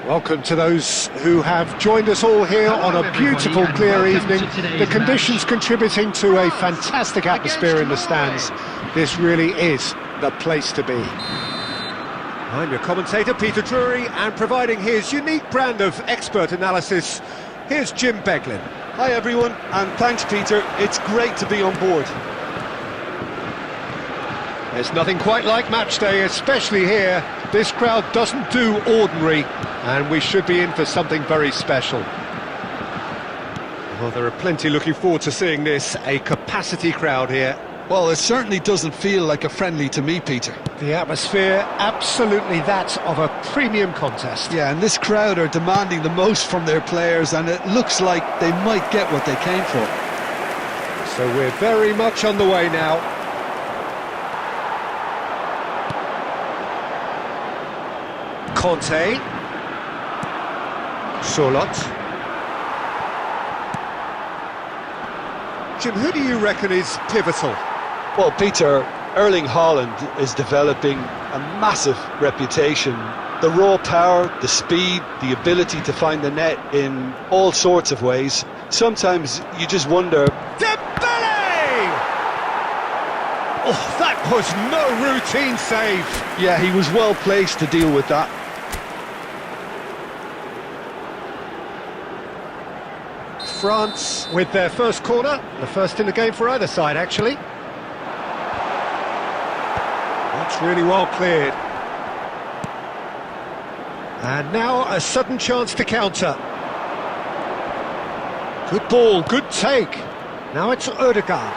Welcome to those who have joined us all here on a beautiful, clear evening. The conditions contributing to a fantastic atmosphere in the stands. This really is the place to be. I'm your commentator, Peter Drury, and providing his unique brand of expert analysis, here's Jim Beglin. Hi everyone, and thanks Peter, it's great to be on board. There's nothing quite like match day, especially here. This crowd doesn't do ordinary, and we should be in for something very special. Well, there are plenty looking forward to seeing this, a capacity crowd here. Well, it certainly doesn't feel like a friendly to me, Peter. The atmosphere, absolutely that of a premium contest. Yeah, and this crowd are demanding the most from their players, and it looks like they might get what they came for. So we're very much on the way now. Conte. Charlotte. Jim, who do you reckon is pivotal? Well, Peter, Erling Haaland is developing a massive reputation. The raw power, the speed, the ability to find the net in all sorts of ways. Sometimes you just wonder... Mbappé! Oh, that was no routine save. Yeah, he was well placed to deal with that. France with their first corner, the first in the game for either side actually. That's really well cleared. And now a sudden chance to counter. Good ball, good take. Now it's Odegaard.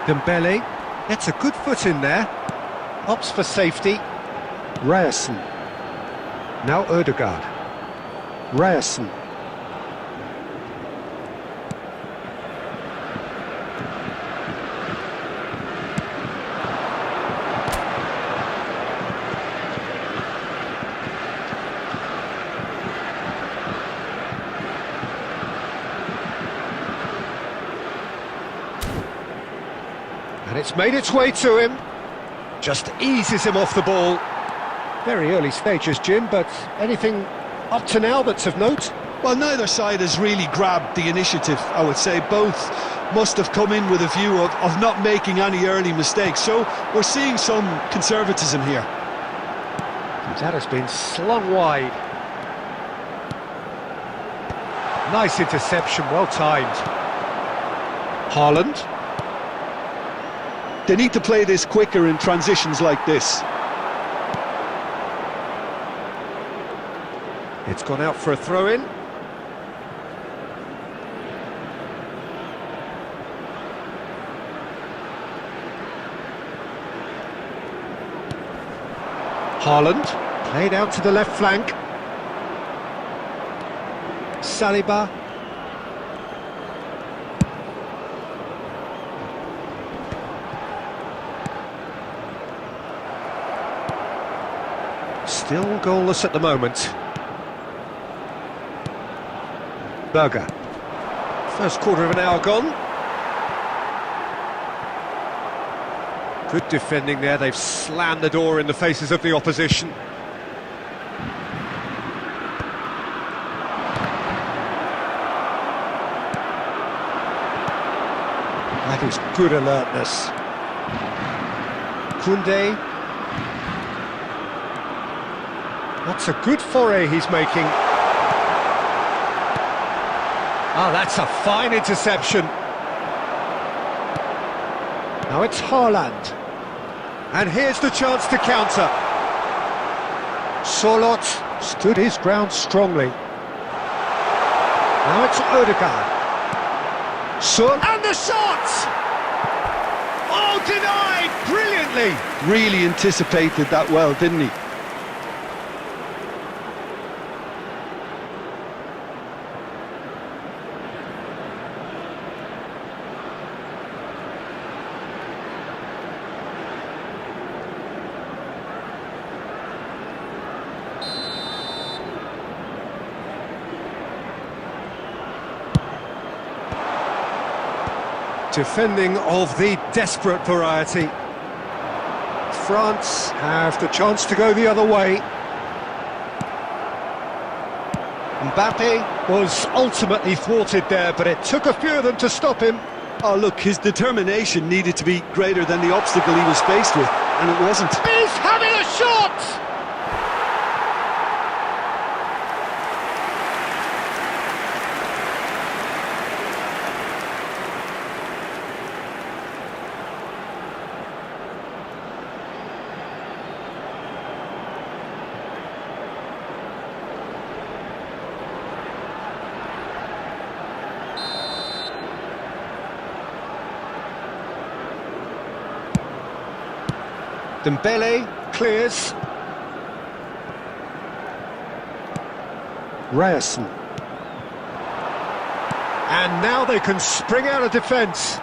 Dembele gets a good foot in there. Opts for safety. Ryerson. Now Odegaard. Ryerson. And it's made its way to him. Just eases him off the ball. Very early stages, Jim, but anything up to now that's of note? Well, neither side has really grabbed the initiative, I would say. Both must have come in with a view of not making any early mistakes. So we're seeing some conservatism here. That has been slung wide. Nice interception, well timed. Haaland. They need to play this quicker in transitions like this. It's gone out for a throw-in. Haaland, played out to the left flank. Saliba. Still goalless at the moment. Berger. First quarter of an hour gone. Good defending there, they've slammed the door in the faces of the opposition. That is good alertness. Koundé. That's a good foray he's making. Ah, that's a fine interception. Now it's Haaland. And here's the chance to counter. Charlotte stood his ground strongly. Now it's Odegaard. And the shot! Oh, denied brilliantly! Really anticipated that well, didn't he? Defending of the desperate variety. France have the chance to go the other way. Mbappe was ultimately thwarted there, but it took a few of them to stop him. Oh, look, his determination needed to be greater than the obstacle he was faced with, and it wasn't. He's having a shot! Dembele clears. Ryerson. And now they can spring out of defence.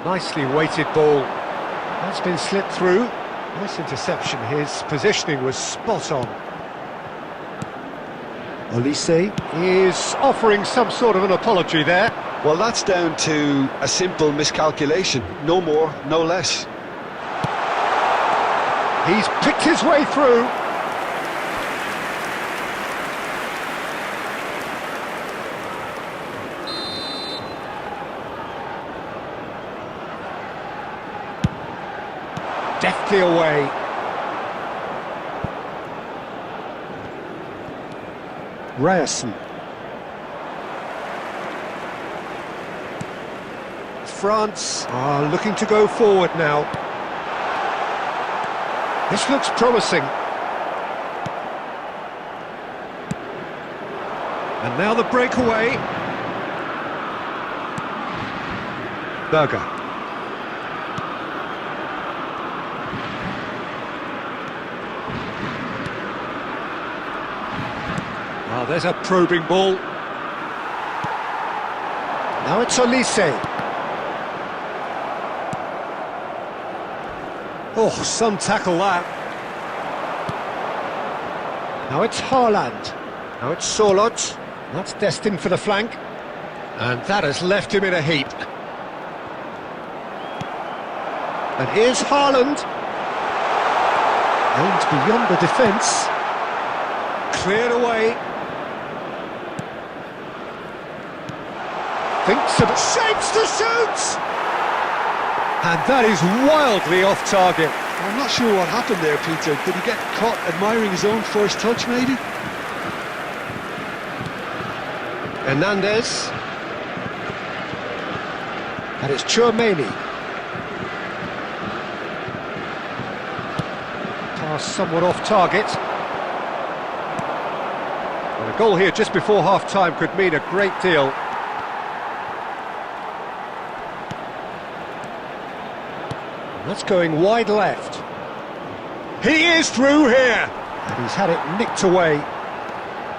Nicely weighted ball. That's been slipped through. Nice interception. His positioning was spot on. Olise is offering some sort of an apology there. Well, that's down to a simple miscalculation. No more, no less. He's picked his way through. Deftly away. Ryerson. France are looking to go forward now. This looks promising. And now the breakaway. Berger. Oh, there's a probing ball. Now it's Olise. Oh, some tackle that. Now it's Haaland. Now it's Solot. That's destined for the flank. And that has left him in a heap. And here's Haaland. Aimed beyond the defence. Cleared away. Thinks of shapes to shoot! And that is wildly off target. I'm not sure what happened there, Peter. Did he get caught admiring his own first touch, maybe? Hernandez. And it's Chouameni. Pass somewhat off target. Well, a goal here just before half-time could mean a great deal. That's going wide left. He is through here! And he's had it nicked away.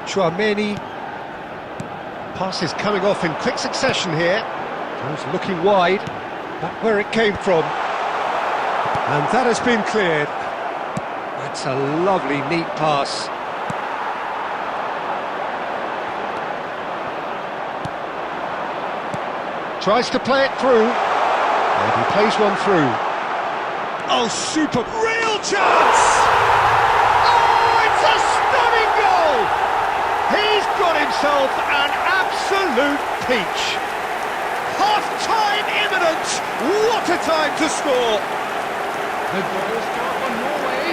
Chouameni. Pass is coming off in quick succession here. He's looking wide. Back where it came from. And that has been cleared. That's a lovely, neat pass. Tries to play it through. And he plays one through. Oh, super! Real chance! Oh, it's a stunning goal! He's got himself an absolute peach. Half-time imminent! What a time to score! The goal scored for Norway.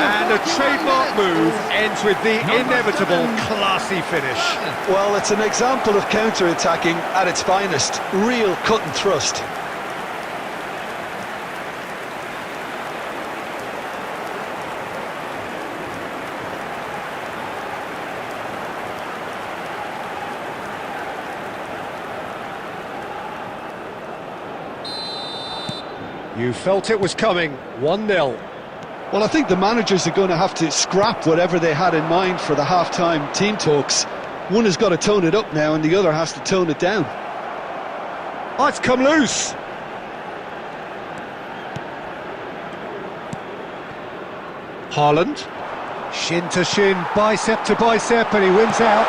And a trademark move ends with the inevitable classy finish. Well, it's an example of counter-attacking at its finest. Real cut and thrust. You felt it was coming. 1-0. Well, I think the managers are going to have to scrap whatever they had in mind for the half-time team talks. One has got to tone it up now and the other has to tone it down. Oh, it's come loose. Haaland. Shin to shin, bicep to bicep, and he wins out.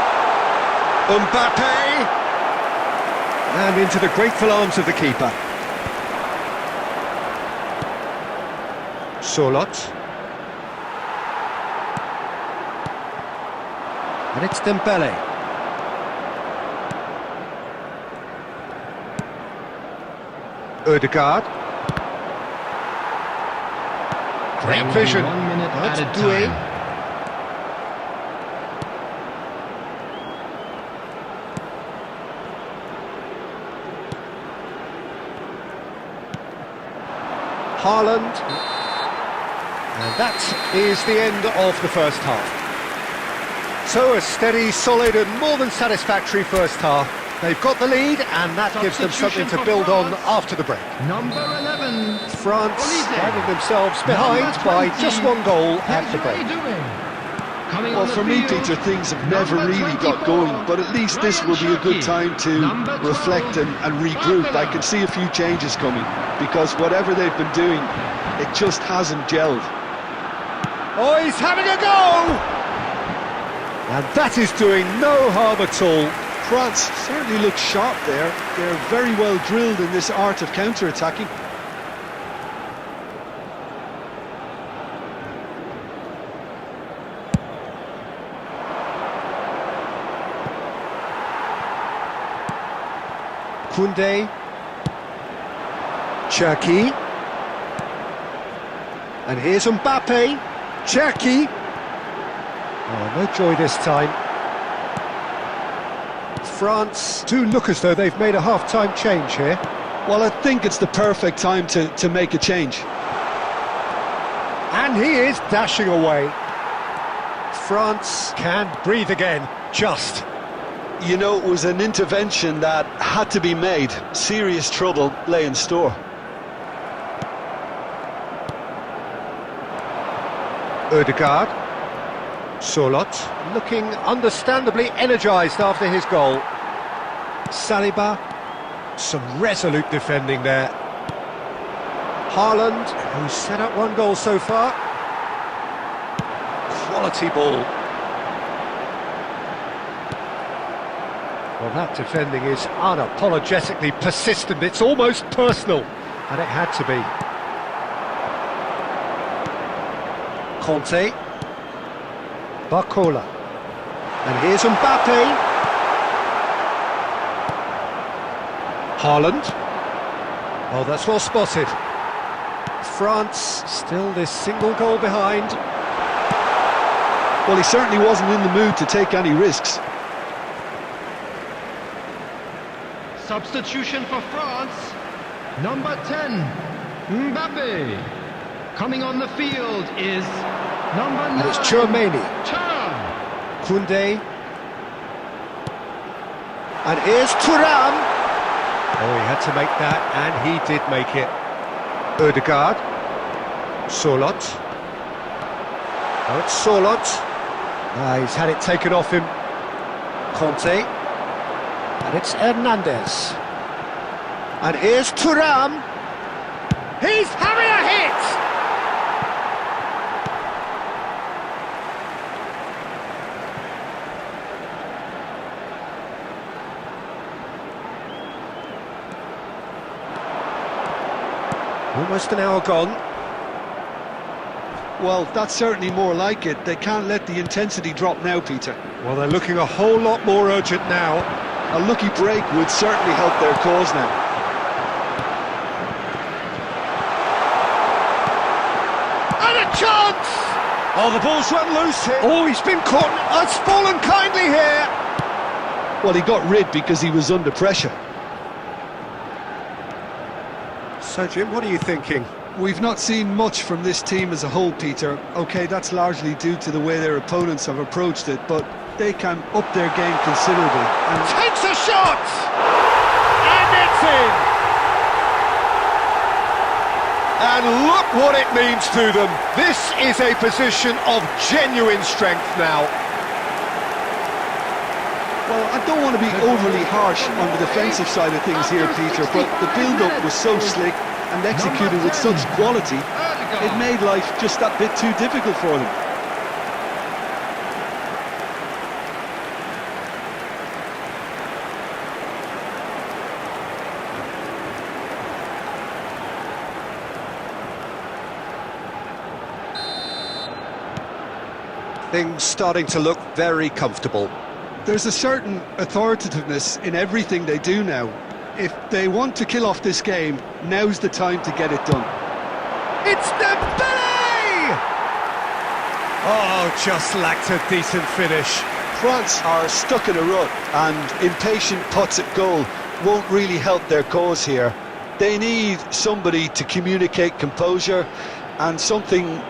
Mbappe. And into the grateful arms of the keeper. Solot. And it's Dembele. Ødegaard. Great vision. 1 minute That's added Doué. time. Haaland. And that is the end of the first half. So a steady, solid and more than satisfactory first half. They've got the lead and that gives them something to build on after the break. Number 11. France Olise. finding themselves behind by just one goal at the break. Well, for me, Peter, things have never really got going, but at least this will be a good time to reflect and regroup. I can see a few changes coming, because whatever they've been doing, it just hasn't gelled. Oh, he's having a go! And that is doing no harm at all. France certainly look sharp there. They're very well drilled in this art of counter-attacking. Koundé. Cherki. And here's Mbappe. Cherki. Oh, no joy this time. France do look as though they've made a half-time change here. Well, I think it's the perfect time to make a change. And he is dashing away. France can breathe again, just. You know, it was an intervention that had to be made. Serious trouble lay in store. Ødegaard. Solot, looking understandably energised after his goal. Saliba, some resolute defending there. Haaland, who's set up one goal so far. Quality ball. Well, that defending is unapologetically persistent. It's almost personal, and it had to be. Conte. Barcola. And here's Mbappe. Haaland. Oh, that's well spotted. France still this single goal behind. Well, he certainly wasn't in the mood to take any risks. Substitution for France. Number 10. Mbappe. Coming on the field is number 9. And it's Tchouaméni. Koundé. And here's Thuram. Oh, he had to make that, and he did make it. Ødegaard. Solot. Oh, it's Solot. He's had it taken off him. Conte. And it's Hernandez. And here's Thuram. He's having a hit! Almost an hour gone. Well, that's certainly more like it. They can't let the intensity drop now, Peter. Well, they're looking a whole lot more urgent now. A lucky break would certainly help their cause now. And a chance! Oh, the ball's run loose here. Oh, he's been caught. It's fallen kindly here. Well, he got rid because he was under pressure. So, Jim, what are you thinking? We've not seen much from this team as a whole, Peter. OK, that's largely due to the way their opponents have approached it, but they can up their game considerably. And takes a shot! And it's in! And look what it means to them. This is a position of genuine strength now. Well, I don't want to be overly harsh on the defensive side of things here, Peter, but the build-up was so slick and executed with such quality, it made life just that bit too difficult for them. Things starting to look very comfortable. There's a certain authoritativeness in everything they do now. If they want to kill off this game, now's the time to get it done. It's Mbappé! Oh, just lacked a decent finish. France are stuck in a rut, and impatient putts at goal won't really help their cause here. They need somebody to communicate composure and something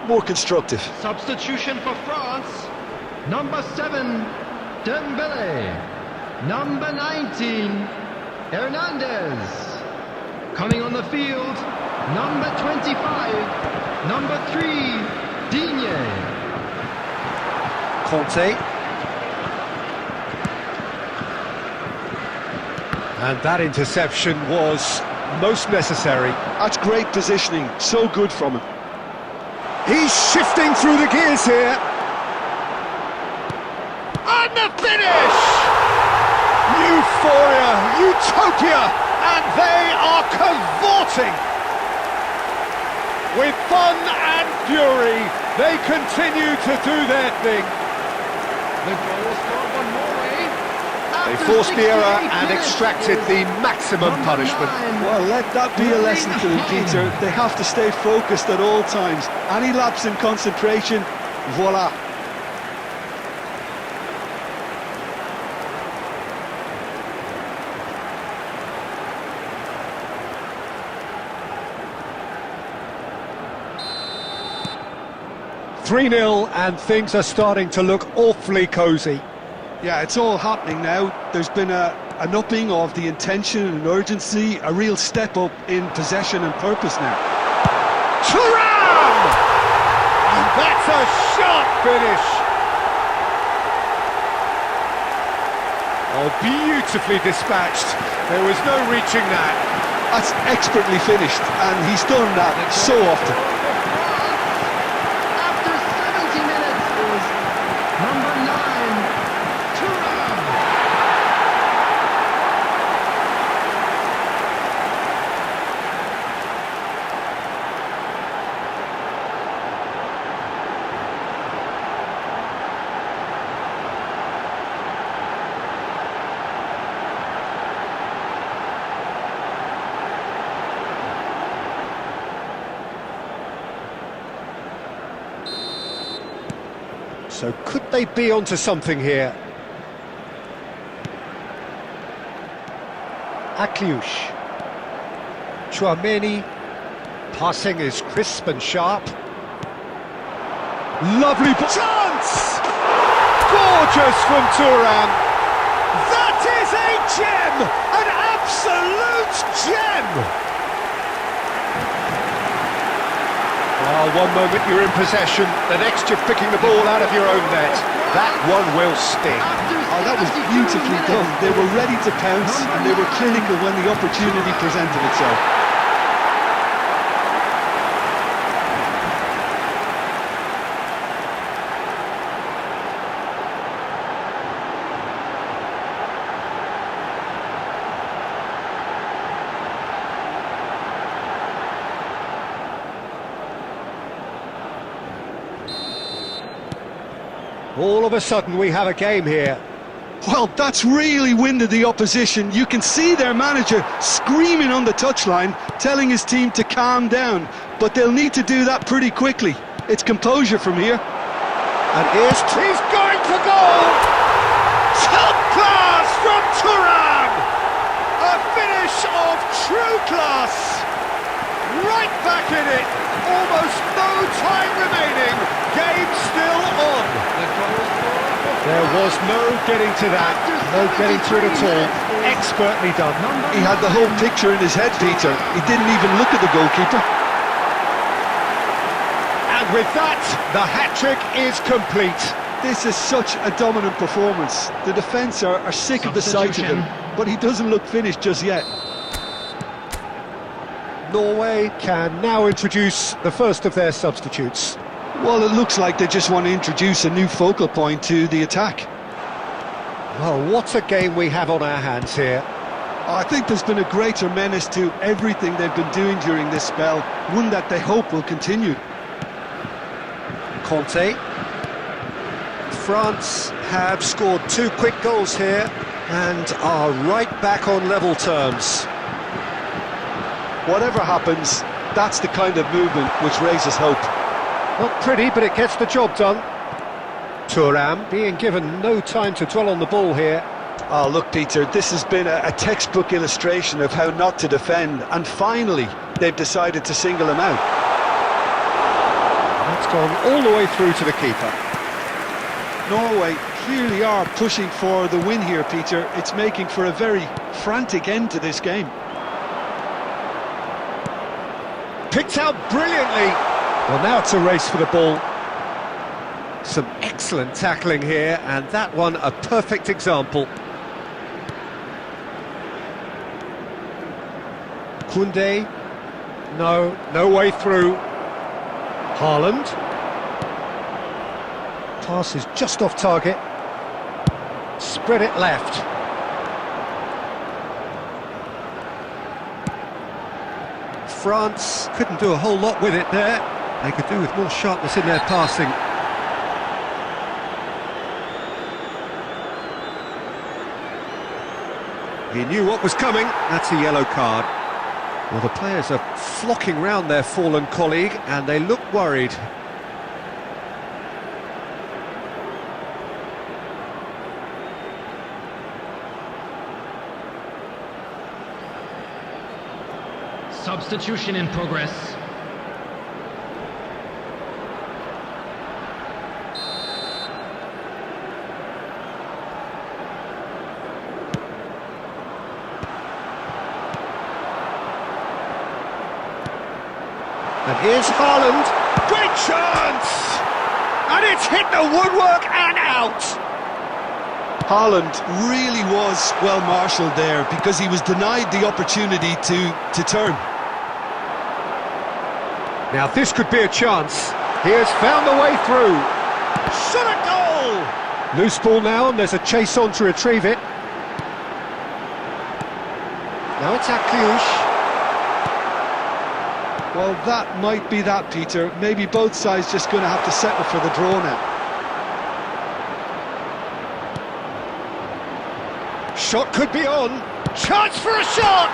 more constructive. Substitution for France. Number 7, Dembélé. Number 19, Hernandez. Coming on the field, number 25, number 3, Digne. Conte. And that interception was most necessary. That's great positioning, so good from him. He's shifting through the gears here. And the finish! Euphoria, utopia, and they are cavorting. With fun and fury, they continue to do their thing. The goal scored for Norway. They After forced the error 68 and minutes extracted is the maximum number punishment. 9. Well, let that be a lesson to them, Peter. They have to stay focused at all times. Any lapse in concentration, voila. "3-0 and things are starting to look awfully cosy. Yeah, it's all happening now. There's been an upping of the intention and urgency, a real step up in possession and purpose now. Thuram! And that's a sharp finish. Oh, beautifully dispatched. There was no reaching that. That's expertly finished, and he's done that so often. After 70 minutes is number 9, Thuram. So could they be onto something here? Akliush. Chouameni. Passing is crisp and sharp. Lovely chance! Gorgeous from Thuram. That is a gem! An absolute gem! Oh, one moment you're in possession, the next you're picking the ball out of your own net. That one will sting. Oh, that was beautifully done. They were ready to pounce, and they were clinical when the opportunity presented itself. All of a sudden we have a game here. Well, that's really winded the opposition. You can see their manager screaming on the touchline, telling his team to calm down. But they'll need to do that pretty quickly. It's composure from here. And he's going for goal! Top class from Thuram! A finish of true class! Right back in it! Almost no time remaining. Game still on. There was no getting to that, no getting to it at all. Expertly done. He had the whole picture in his head, Peter. He didn't even look at the goalkeeper. And with that, the hat-trick is complete. This is such a dominant performance. The defence are sick of the sight of him, but he doesn't look finished just yet. Norway can now introduce the first of their substitutes. Well, it looks like they just want to introduce a new focal point to the attack. Well, what a game we have on our hands here. I think there's been a greater menace to everything they've been doing during this spell, one that they hope will continue. Conte. France have scored 2 quick goals here and are right back on level terms. Whatever happens, that's the kind of movement which raises hope. Not pretty, but it gets the job done. Thuram being given no time to dwell on the ball here. Oh, look, Peter, this has been a textbook illustration of how not to defend, and finally they've decided to single him out. That's gone all the way through to the keeper. Norway clearly are pushing for the win here, Peter. It's making for a very frantic end to this game. Picked out brilliantly. Well, now it's a race for the ball. Some excellent tackling here, and that one a perfect example. Koundé, no way through. Haaland. Pass is just off target. Spread it left. France couldn't do a whole lot with it there. They could do with more sharpness in their passing. He knew what was coming. That's a yellow card. Well, the players are flocking round their fallen colleague and they look worried. Substitution in progress. And here's Haaland. Great chance! And it's hit the woodwork and out! Haaland really was well marshalled there because he was denied the opportunity to turn. Now this could be a chance. He has found a way through. Shot a goal! Loose ball now, and there's a chase on to retrieve it. Now it's Akliouche. Well, that might be that, Peter. Maybe both sides just going to have to settle for the draw now. Shot could be on. Chance for a shot!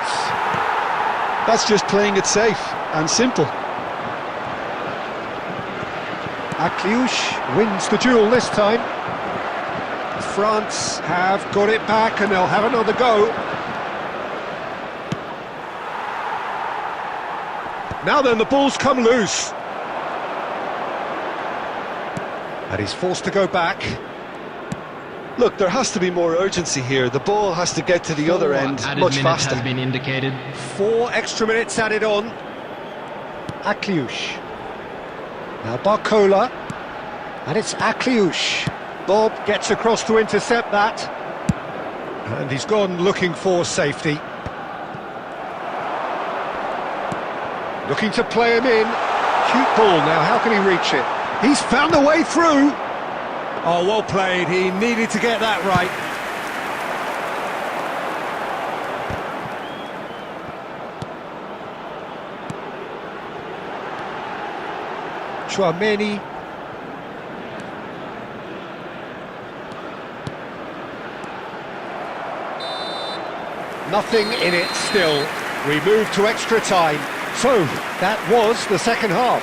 That's just playing it safe and simple. Akliouche wins the duel this time. France have got it back and they'll have another go. Now then, the ball's come loose. And he's forced to go back. Look, there has to be more urgency here. The ball has to get to the other end much faster. Has been indicated. 4 extra minutes added on. Akliouche. Now Barcola. And it's Akliouche. Bob gets across to intercept that. And he's gone looking for safety. Looking to play him in. Cute ball now, how can he reach it? He's found a way through. Oh, well played, he needed to get that right. Chouameni. Nothing in it still. We move to extra time. So, that was the second half.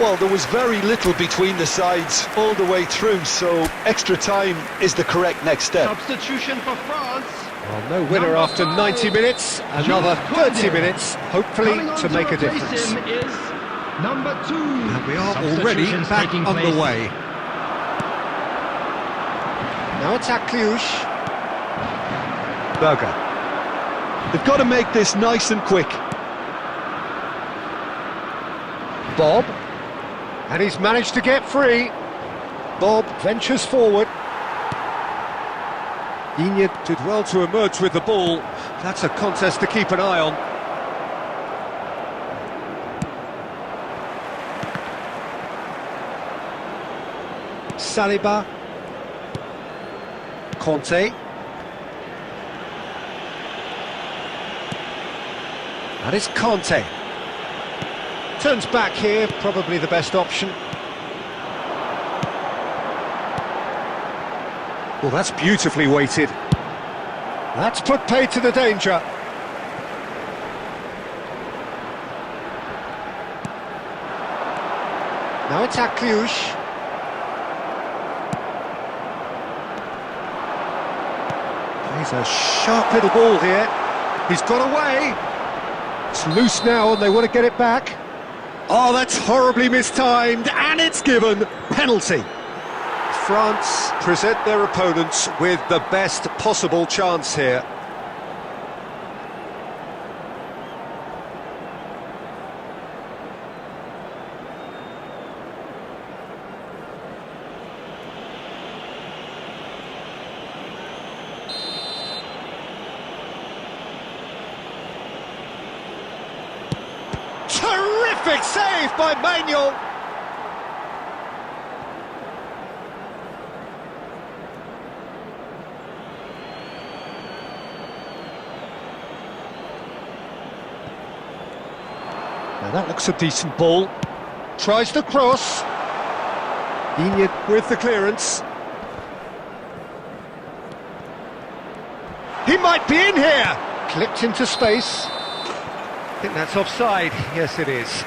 Well, there was very little between the sides all the way through, so extra time is the correct next step. Substitution for France. Well, no winner after 90 minutes. Another 30 minutes, hopefully, to make a difference. Is number 2. And we are already back underway. Now it's Akliouche. Berger. They've got to make this nice and quick. Bob. And he's managed to get free. Bob ventures forward. Inyad did well to emerge with the ball. That's a contest to keep an eye on. Saliba. Conte. That is Conte. Turns back here, probably the best option. Well, that's beautifully weighted. That's put paid to the danger. Now it's Akliush. Plays a sharp little ball here. He's got away. It's loose now and they want to get it back. Oh, that's horribly mistimed, and it's given. Penalty. France present their opponents with the best possible chance here. Terrific save by Manuel. Now that looks a decent ball. Tries the cross. Inyet with the clearance. He might be in here. Clipped into space. I think that's offside. Yes, it is.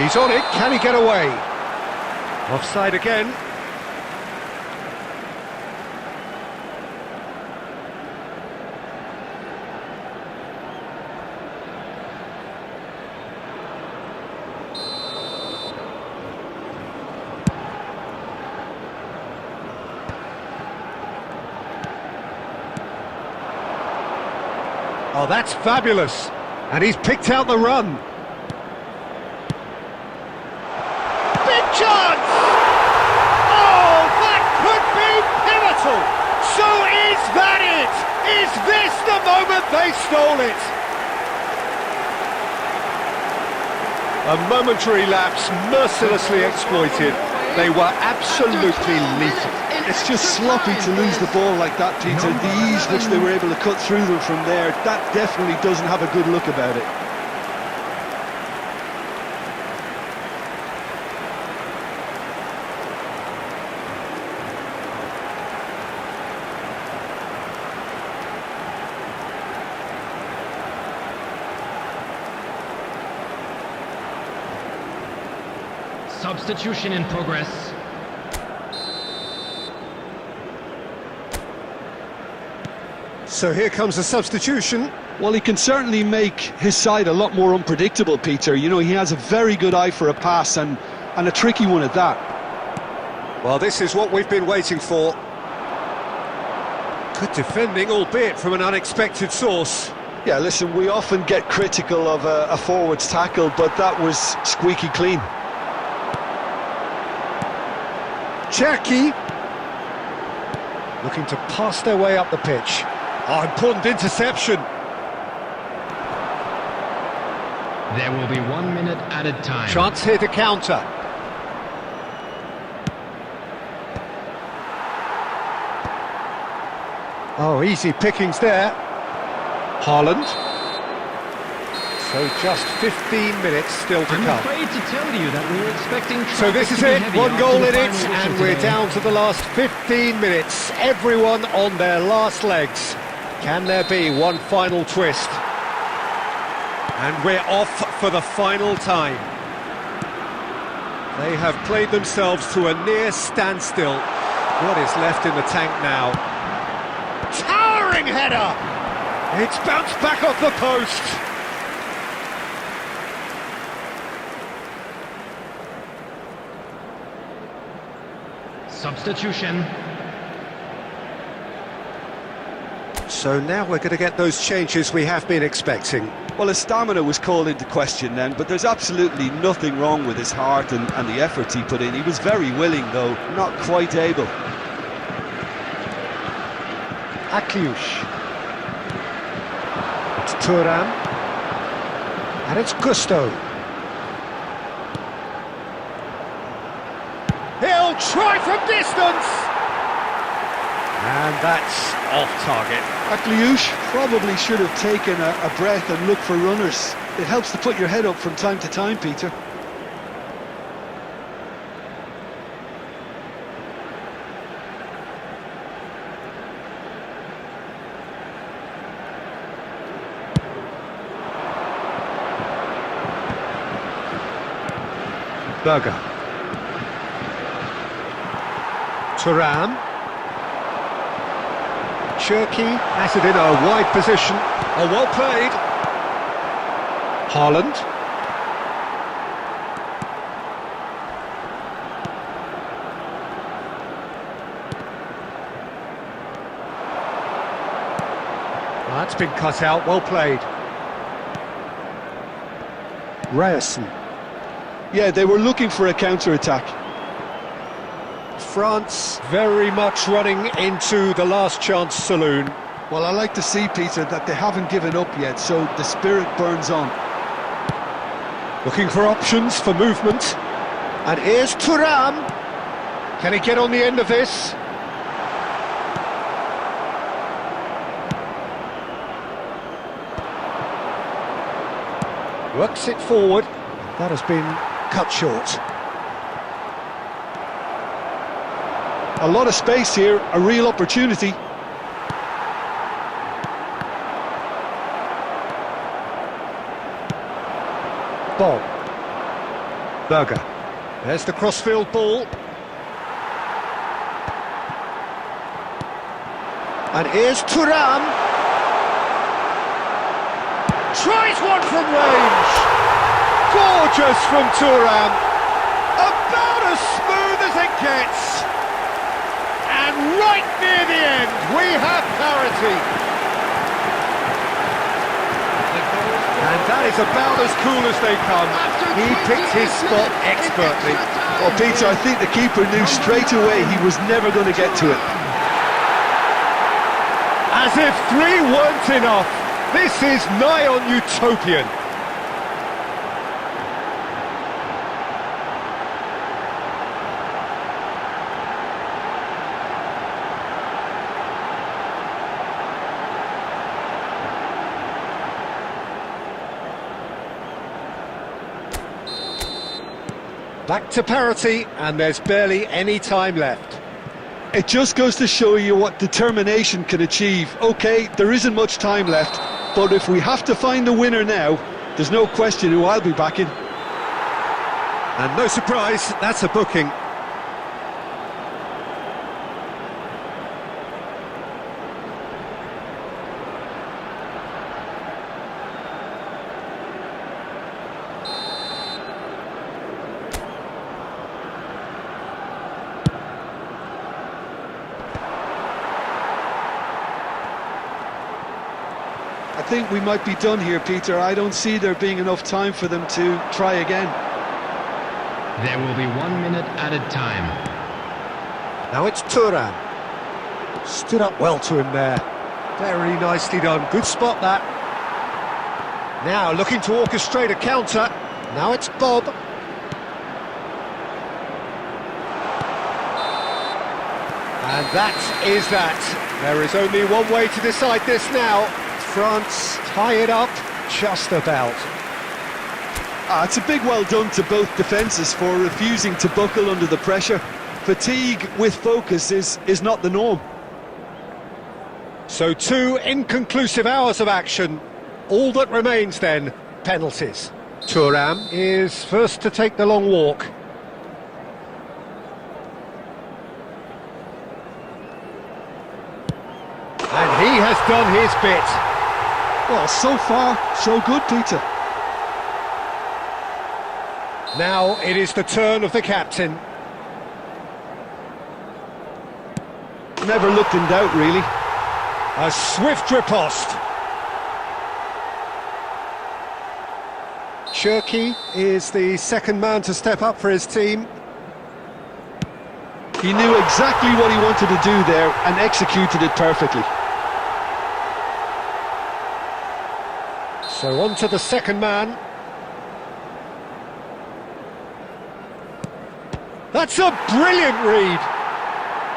He's on it. Can he get away? Offside again. Oh, that's fabulous. And he's picked out the run. Big chance! Oh, that could be pivotal. So is that it? Is this the moment they stole it? A momentary lapse mercilessly exploited. They were absolutely lethal. It's just sloppy to lose the ball like that, Peter. The ease which they were able to cut through them from there, that definitely doesn't have a good look about it. Substitution in progress. So here comes a substitution. Well, he can certainly make his side a lot more unpredictable, Peter. You know, he has a very good eye for a pass and a tricky one at that. Well, this is what we've been waiting for. Good defending, albeit from an unexpected source. Yeah, listen, we often get critical of a forward's tackle, but that was squeaky clean. Cherki looking to pass their way up the pitch. Oh, important interception. There will be 1 minute added time. Chance here to counter. Oh, easy pickings there. Haaland. So just 15 minutes still to come. I'm afraid to tell you that we were expecting... So this is it, one goal in it, and we're down to the last 15 minutes. Everyone on their last legs. Can there be one final twist? And we're off for the final time. They have played themselves to a near standstill. What is left in the tank now? Towering header! It's bounced back off the post. Substitution. So now we're going to get those changes we have been expecting. Well, his stamina was called into question then, but there's absolutely nothing wrong with his heart and the effort he put in. He was very willing, though, not quite able. Akliush. It's Thuram. And it's Gusto. He'll try from distance! And that's off target. Akliouche probably should have taken a breath and looked for runners. It helps to put your head up from time to time, Peter. Berger. Thuram. Cherki has it in a wide position. Oh, well played. Haaland. That's been cut out, well played. Ryerson. Yeah, they were looking for a counter-attack. France very much running into the last chance saloon. Well, I like to see, Peter, that they haven't given up yet, so the spirit burns on. Looking for options for movement. And here's Thuram. Can he get on the end of this? Works it forward. That has been cut short. A lot of space here, a real opportunity. Ball. Berger. There's the crossfield ball. And here's Thuram. Tries one from range. Gorgeous from Thuram. About as smooth as it gets. And right near the end, we have parity. And that is about as cool as they come. He picked his spot expertly. Well, Peter, I think the keeper knew straight away he was never going to get to it. As if three weren't enough. This is nigh on utopian. Back to parity, and there's barely any time left. It just goes to show you what determination can achieve. OK, there isn't much time left, but if we have to find a winner now, there's no question who I'll be backing. And no surprise, that's a booking. I think we might be done here, Peter. I don't see there being enough time for them to try again. There will be 1 minute added time. Now it's Thuram. Stood up well to him there. Very nicely done. Good spot, that. Now looking to orchestrate a counter. Now it's Bob. And that is that. There is only one way to decide this now. France tie it up just about. It's a big well done to both defences for refusing to buckle under the pressure. Fatigue with focus is not the norm. So 2 inconclusive hours of action. All that remains then, penalties. Thuram is first to take the long walk. And he has done his bit. Well, so far, so good, Peter. Now it is the turn of the captain. Never looked in doubt, really. A swift riposte. Cherki is the second man to step up for his team. He knew exactly what he wanted to do there and executed it perfectly. So on to the second man. That's a brilliant read.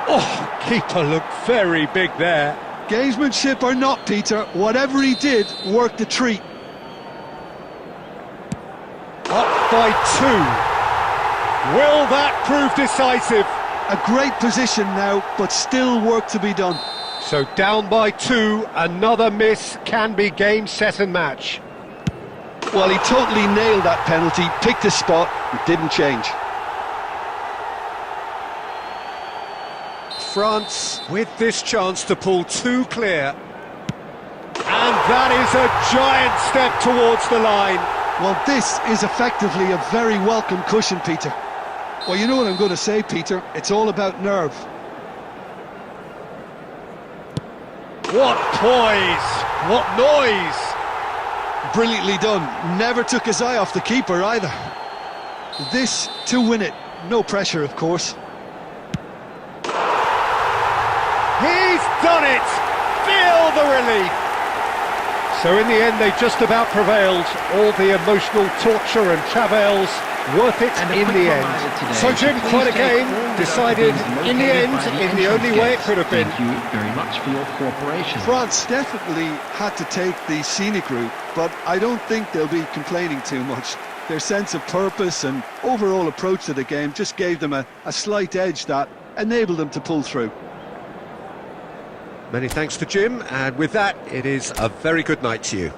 Oh, keeper looked very big there. Gamesmanship or not, Peter, whatever he did worked a treat. Up by 2. Will that prove decisive? A great position now, but still work to be done. So down by 2, another miss can be game, set and match. Well, he totally nailed that penalty, picked his spot, and didn't change. France with this chance to pull 2 clear. And that is a giant step towards the line. Well, this is effectively a very welcome cushion, Peter. Well, you know what I'm going to say, Peter. It's all about nerve. What poise! What noise! Brilliantly done. Never took his eye off the keeper either. This to win it. No pressure, of course. He's done it! Feel the relief! So in the end they just about prevailed. All the emotional torture and travails, worth it in the end. So Jim, quite a game, decided in the end in the only way it could have been. Thank you very much for your cooperation. France definitely had to take the scenic route, but I don't think they'll be complaining too much. Their sense of purpose and overall approach to the game just gave them a slight edge that enabled them to pull through. Many thanks to Jim, and with that, it is a very good night to you.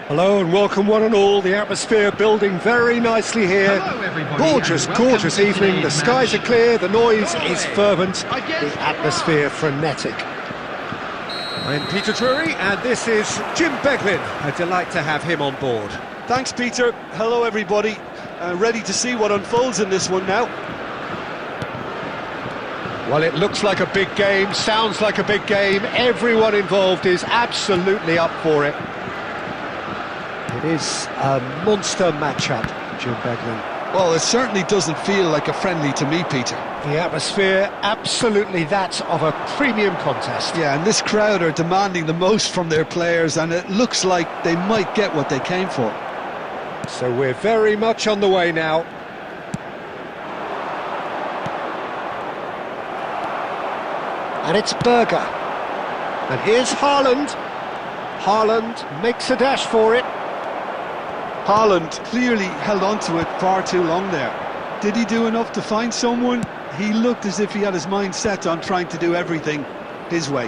Hello and welcome one and all. The atmosphere building very nicely here. Hello, everybody, Gorgeous, and welcome gorgeous to evening. The today's skies are match. clear, the noise Norway is fervent, the against atmosphere frenetic. I'm Peter Drury and this is Jim Beglin. A delight to have him on board. Thanks, Peter. Hello, everybody. Ready to see what unfolds in this one now. Well, it looks like a big game, sounds like a big game. Everyone involved is absolutely up for it. It is a monster matchup, Jim Beglin. Well, it certainly doesn't feel like a friendly to me, Peter. The atmosphere, absolutely that of a premium contest. Yeah, and this crowd are demanding the most from their players, and it looks like they might get what they came for. So we're very much on the way now. And it's Berger. And here's Haaland. Haaland makes a dash for it. Haaland clearly held on to it far too long there. Did he do enough to find someone? He looked as if he had his mind set on trying to do everything his way.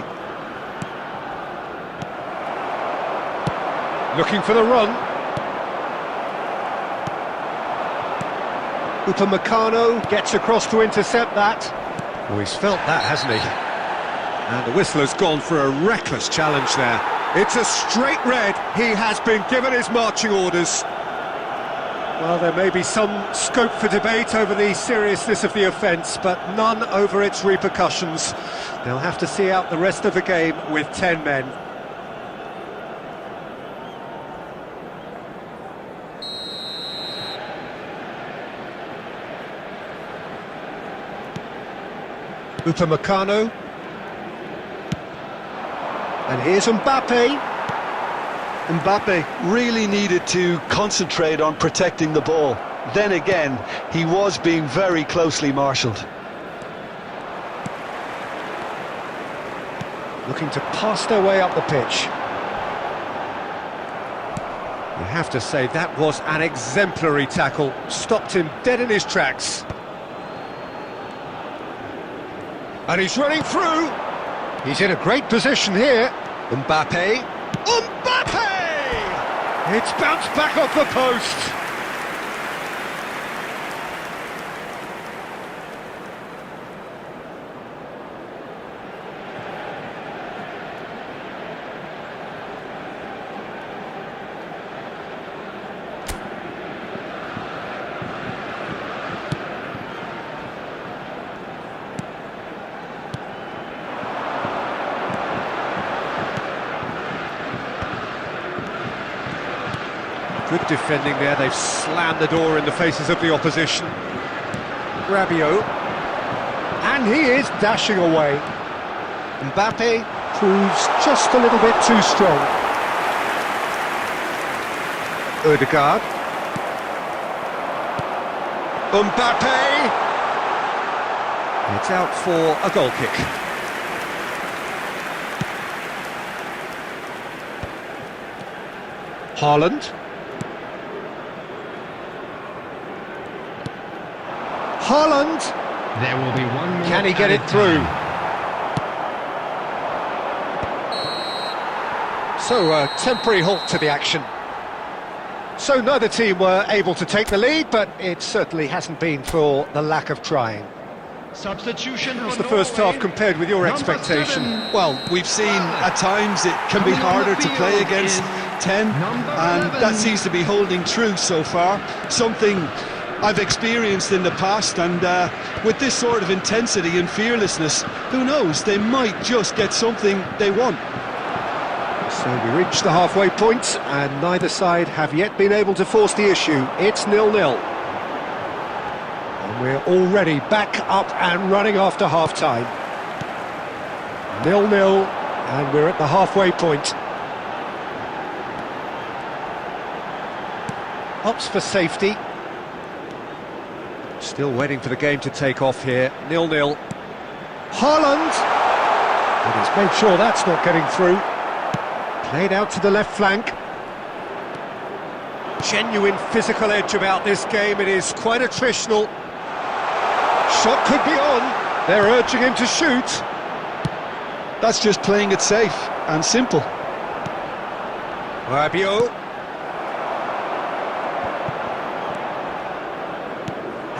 Looking for the run. Upamecano gets across to intercept that. Oh, he's felt that, hasn't he? And the whistler's gone for a reckless challenge there. It's a straight red. He has been given his marching orders. Well, there may be some scope for debate over the seriousness of the offence, but none over its repercussions. They'll have to see out the rest of the game with 10 men. Upamecano. And here's Mbappe. Mbappe really needed to concentrate on protecting the ball. Then again, he was being very closely marshalled. Looking to pass their way up the pitch. You have to say that was an exemplary tackle. Stopped him dead in his tracks. And he's running through. He's in a great position here. Mbappe. Mbappe! It's bounced back off the post. Good defending there, they've slammed the door in the faces of the opposition. Rabiot. And he is dashing away. Mbappe proves just a little bit too strong. Odegaard. Mbappe! It's out for a goal kick. Haaland. Haaland! There will be one more. Can he get it added through? time. So, a temporary halt to the action. So neither team were able to take the lead, but it certainly hasn't been for the lack of trying. Substitution. How's for the first Norway. half compared with your Number expectation? 7. Well, we've seen at times it can be harder to play against 10, and that seems to be holding true so far. Something I've experienced in the past, and with this sort of intensity and fearlessness, who knows, they might just get something they want. So we reach the halfway point, and neither side have yet been able to force the issue. It's 0-0. And we're already back up and running after half-time. 0-0, and we're at the halfway point. Opts for safety. Still waiting for the game to take off here. 0-0. Haaland! And he's made sure that's not getting through. Played out to the left flank. Genuine physical edge about this game. It is quite attritional. Shot could be on. They're urging him to shoot. That's just playing it safe and simple. Rabiot.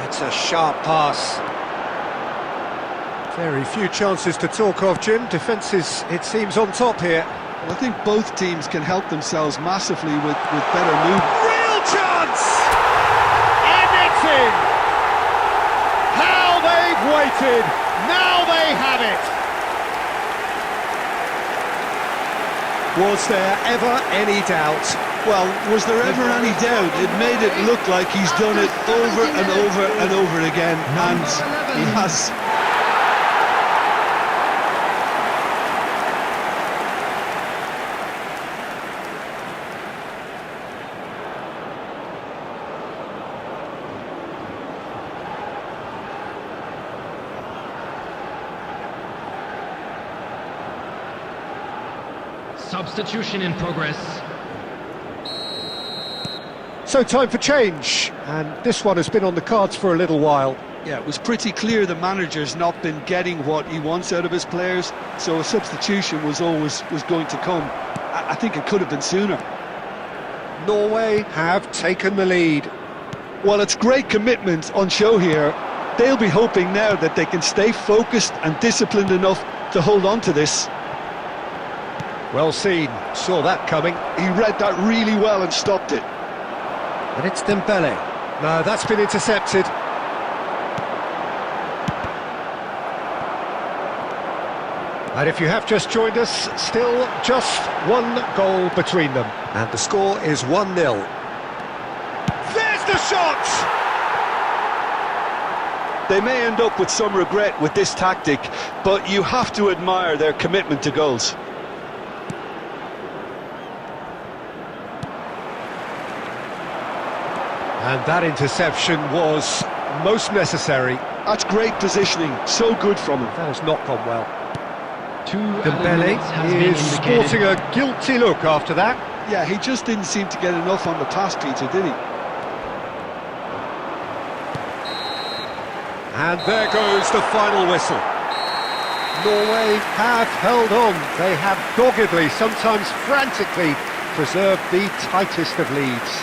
That's a sharp pass. Very few chances to talk of, Jim. Defence is, it seems, on top here. Well, I think both teams can help themselves massively with better movement. Real chance! And it's in! How they've waited! Now they have it! Was there ever any doubt? Well, was there ever any doubt? It made it look like he's done it over and over and over again, and he has. Substitution in progress. So time for change, and this one has been on the cards for a little while. Yeah, it was pretty clear the manager's not been getting what he wants out of his players, so a substitution was going to come. I think it could have been sooner. Norway have taken the lead. Well, it's great commitment on show here. They'll be hoping now that they can stay focused and disciplined enough to hold on to this. Well seen, saw that coming. He read that really well and stopped it. And it's Dembele. No, that's been intercepted. And if you have just joined us, still just one goal between them. And the score is 1-0. There's the shot! They may end up with some regret with this tactic, but you have to admire their commitment to goals. And that interception was most necessary. That's great positioning, so good from him. That has not gone well. 2 Dembele is sporting a guilty look after that. Yeah, he just didn't seem to get enough on the pass, Peter, did he? And there goes the final whistle. Norway have held on. They have doggedly, sometimes frantically, preserved the tightest of leads.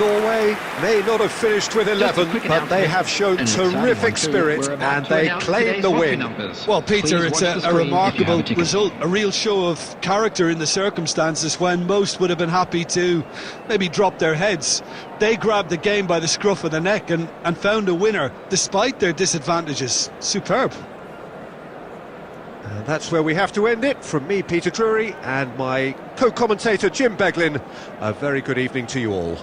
Norway may not have finished with 11, but they have shown terrific spirit and they claim the win. Well, Peter, it's a remarkable result, a real show of character in the circumstances when most would have been happy to maybe drop their heads. They grabbed the game by the scruff of the neck and found a winner despite their disadvantages. Superb. And that's where we have to end it. From me, Peter Drury, and my co-commentator Jim Beglin, a very good evening to you all.